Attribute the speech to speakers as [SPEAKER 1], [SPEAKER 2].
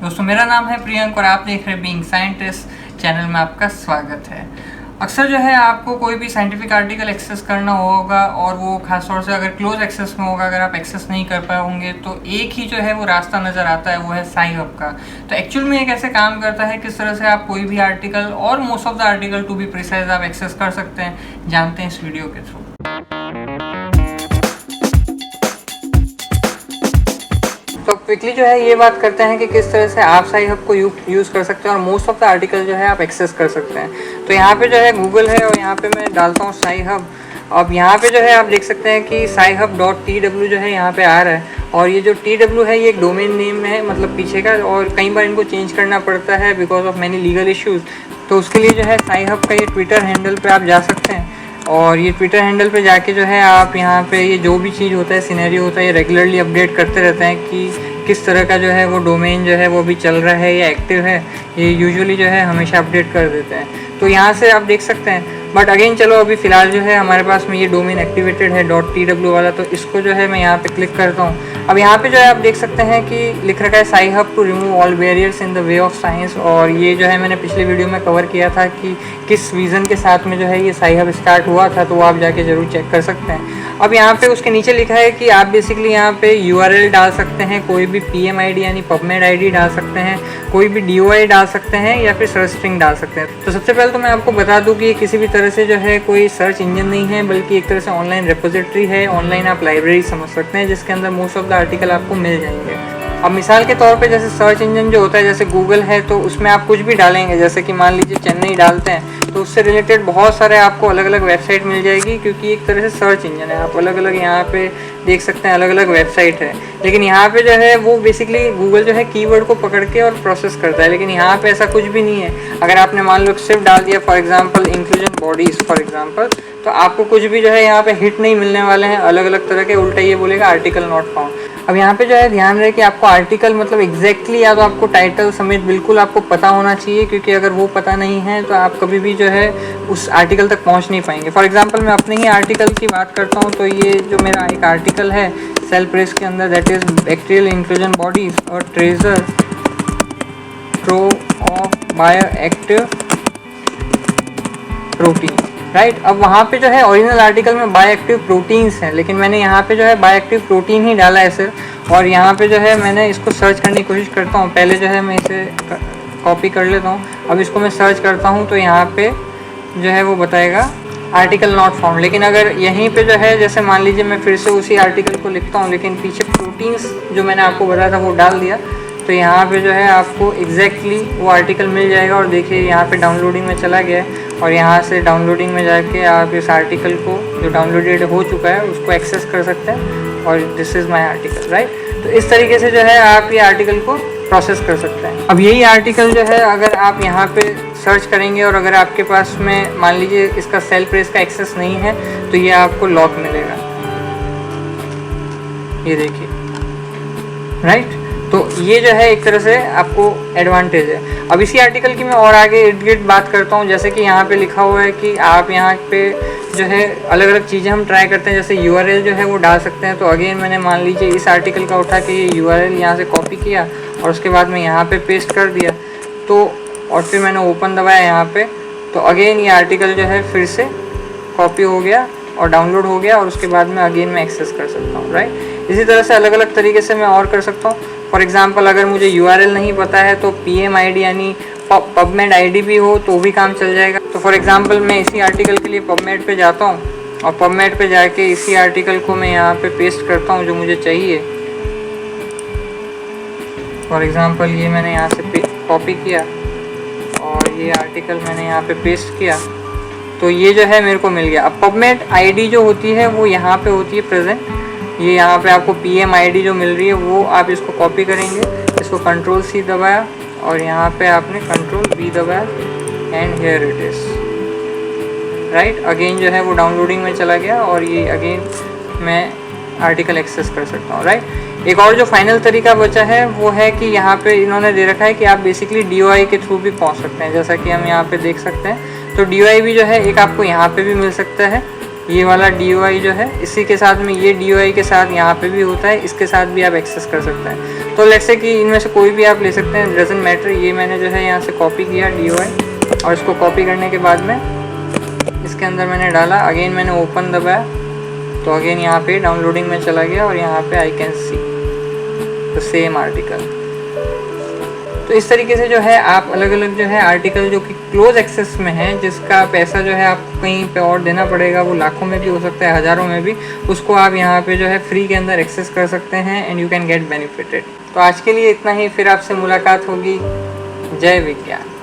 [SPEAKER 1] दोस्तों मेरा नाम है प्रियंक और आप देख रहे हैं बीइंग साइंटिस्ट चैनल में आपका स्वागत है। अक्सर जो है आपको कोई भी साइंटिफिक आर्टिकल एक्सेस करना होगा और वो खासतौर से अगर क्लोज एक्सेस में होगा, अगर आप एक्सेस नहीं कर पाओगे तो एक ही जो है वो रास्ता नज़र आता है, वो है SciHub का। तो एक्चुअल में ये कैसे काम करता है, किस तरह से आप कोई भी आर्टिकल और most of the article to be precise आप एक्सेस कर सकते हैं, जानते हैं इस वीडियो के थ्रू। तो क्विकली जो है ये बात करते हैं कि किस तरह से आप SciHub को यूज़ कर सकते हैं और मोस्ट ऑफ द आर्टिकल जो है आप एक्सेस कर सकते हैं। तो यहाँ पे जो है गूगल है और यहाँ पे मैं डालता हूँ SciHub। अब यहाँ पे जो है आप देख सकते हैं कि SciHub.tw जो है यहाँ पे आ रहा है और ये जो TW है ये एक डोमेन नेम है, मतलब पीछे का, और कई बार इनको चेंज करना पड़ता है because of many legal issues. तो उसके लिए जो है SciHub का ये ट्विटर हैंडल पर आप जा सकते हैं और ये ट्विटर हैंडल पे जाके जो है आप यहाँ पे ये जो भी चीज़ होता है, सिनेरियो होता है, ये रेगुलरली अपडेट करते रहते हैं कि किस तरह का जो है वो डोमेन जो है वो भी चल रहा है या एक्टिव है। ये यूजुअली जो है हमेशा अपडेट कर देते हैं। तो यहाँ से आप देख सकते हैं। बट अगेन चलो अभी फ़िलहाल जो है हमारे पास में ये डोमेन एक्टिवेटेड है .tw वाला, तो इसको जो है मैं यहाँ पे क्लिक करता हूँ। अब यहाँ पे जो है आप देख सकते हैं कि लिख रखा है SciHub to remove all barriers in the way of science. और ये जो है मैंने पिछले वीडियो में कवर किया था कि किस विज़न के साथ में जो है ये SciHub स्टार्ट हुआ था, तो वो आप जाके ज़रूर चेक कर सकते हैं। अब यहाँ पे उसके नीचे लिखा है कि आप बेसिकली यहाँ पे URL डाल सकते हैं, कोई भी PMID यानी पबमेड ID डाल सकते हैं, कोई भी DOI डाल सकते हैं या फिर सर्च स्ट्रिंग डाल सकते हैं। तो सबसे पहले तो मैं आपको बता दूं कि ये किसी भी तरह से जो है कोई सर्च इंजन नहीं है, बल्कि एक तरह से ऑनलाइन रिपोजिटरी है, ऑनलाइन आप लाइब्रेरी समझ सकते हैं जिसके अंदर मोस्ट ऑफ द आर्टिकल आपको मिल जाएंगे। अब मिसाल के तौर पे जैसे सर्च इंजन जो होता है जैसे गूगल है, तो उसमें आप कुछ भी डालेंगे, जैसे कि मान लीजिए चेन्नई डालते हैं तो उससे रिलेटेड बहुत सारे आपको अलग अलग वेबसाइट मिल जाएगी, क्योंकि एक तरह से सर्च इंजन है। आप अलग अलग यहाँ पे देख सकते हैं अलग अलग वेबसाइट है, लेकिन यहाँ पे जो है वो बेसिकली गूगल जो है कीवर्ड को पकड़ के और प्रोसेस करता है, लेकिन यहाँ पे ऐसा कुछ भी नहीं है। अगर आपने मान लो सिर्फ डाल दिया for example inclusion bodies for example, तो आपको कुछ भी जो है यहाँ पे हिट नहीं मिलने वाले हैं अलग अलग तरह के, उल्टा ये बोलेगा आर्टिकल नॉट फाउंड। अब यहाँ पे जो है ध्यान रहे कि आपको आर्टिकल मतलब एग्जैक्टली या तो आपको टाइटल समेत बिल्कुल आपको पता होना चाहिए, क्योंकि अगर वो पता नहीं है तो आप कभी भी जो है उस आर्टिकल तक पहुँच नहीं पाएंगे। फॉर एग्जांपल मैं अपने ही आर्टिकल की बात करता हूँ, तो ये जो मेरा एक आर्टिकल है सेल प्रेस के अंदर, that is bacterial inclusion bodies और treasure trove of bioactive protein, right. अब वहाँ पे जो है ओरिजिनल आर्टिकल में बायोएक्टिव प्रोटीन्स हैं, लेकिन मैंने यहाँ पे जो है बायोएक्टिव प्रोटीन ही डाला है सिर्फ। और यहाँ पे जो है मैंने इसको सर्च करने की कोशिश करता हूँ। पहले जो है मैं इसे कॉपी कर लेता हूँ, अब इसको मैं सर्च करता हूँ तो यहाँ पे जो है वो बताएगा आर्टिकल नॉट फाउंड। लेकिन अगर यहीं पे जो है जैसे मान लीजिए मैं फिर से उसी आर्टिकल को लिखता हूँ, लेकिन पीछे प्रोटीन्स जो मैंने आपको बताया था वो डाल दिया, तो यहाँ पे जो है आपको एग्जैक्टली वो आर्टिकल मिल जाएगा। और देखिए यहाँ पे डाउनलोडिंग में चला गया है और यहाँ से डाउनलोडिंग में जाके आप इस आर्टिकल को जो डाउनलोडेड हो चुका है उसको एक्सेस कर सकते हैं और this is my article, right. तो इस तरीके से जो है आप ये आर्टिकल को प्रोसेस कर सकते हैं। अब यही आर्टिकल जो है अगर आप यहाँ पे सर्च करेंगे और अगर आपके पास में मान लीजिए इसका सेल प्रेस का एक्सेस नहीं है, तो ये आपको लॉक मिलेगा, ये देखिए, राइट। तो ये जो है एक तरह से आपको एडवांटेज है। अब इसी आर्टिकल की मैं और आगे इर्द गिर्द बात करता हूँ। जैसे कि यहाँ पे लिखा हुआ है कि आप यहाँ पे जो है अलग अलग चीज़ें हम ट्राई करते हैं, जैसे URL जो है वो डाल सकते हैं। तो अगेन मैंने मान लीजिए इस आर्टिकल का उठा के ये URL यहाँ से कॉपी किया और उसके बाद मैं यहाँ पे पेस्ट कर दिया, तो और फिर मैंने ओपन दबाया यहाँ पे, तो अगेन ये आर्टिकल जो है फिर से कॉपी हो गया और डाउनलोड हो गया और उसके बाद में अगेन मैं एक्सेस कर सकता हूँ, राइट। इसी तरह से अलग अलग तरीके से मैं और कर सकता हूँ। फॉर एग्जांपल अगर मुझे URL नहीं पता है तो PMID यानी पबमेड ID भी हो तो भी काम चल जाएगा। तो फॉर एग्जांपल मैं इसी आर्टिकल के लिए पबमेड पे जाता हूँ और पबमेड पे जाके इसी आर्टिकल को मैं यहाँ पे पेस्ट करता हूँ जो मुझे चाहिए। फॉर एग्जांपल ये मैंने यहाँ से कॉपी किया और ये आर्टिकल मैंने यहाँ पे पेस्ट किया, तो ये जो है मेरे को मिल गया। अब पबमेड ID जो होती है वो यहाँ पे होती है प्रेजेंट, ये यहाँ पे आपको PMID जो मिल रही है वो आप इसको कॉपी करेंगे, इसको Ctrl+C दबाया और यहाँ पे आपने Ctrl+V दबाया and here it is, right. Again जो है वो डाउनलोडिंग में चला गया और ये अगेन मैं आर्टिकल एक्सेस कर सकता हूँ, राइट। एक और जो फाइनल तरीका बचा है वो है कि यहाँ पे इन्होंने दे रखा है कि आप बेसिकली DOI के थ्रू भी पहुँच सकते हैं, जैसा कि हम यहाँ पे देख सकते हैं। तो DOI भी जो है एक आपको यहाँ पे भी मिल सकता है ये वाला DOI जो है, इसी के साथ में ये DOI के साथ यहाँ पे भी होता है, इसके साथ भी आप एक्सेस कर सकते हैं। तो लेट्स से कि इनमें से कोई भी आप ले सकते हैं, डजंट मैटर। ये मैंने जो है यहाँ से कॉपी किया DOI, और इसको कॉपी करने के बाद में इसके अंदर मैंने डाला। अगेन मैंने ओपन दबाया तो अगेन यहाँ पे डाउनलोडिंग में चला गया और यहाँ पे I can see the same article. तो इस तरीके से जो है आप अलग अलग जो है आर्टिकल जो कि क्लोज एक्सेस में है, जिसका पैसा जो है आपको कहीं पे और देना पड़ेगा, वो लाखों में भी हो सकता है, हज़ारों में भी, उसको आप यहाँ पे जो है फ्री के अंदर एक्सेस कर सकते हैं and you can get benefited. तो आज के लिए इतना ही, फिर आपसे मुलाकात होगी। जय विज्ञान।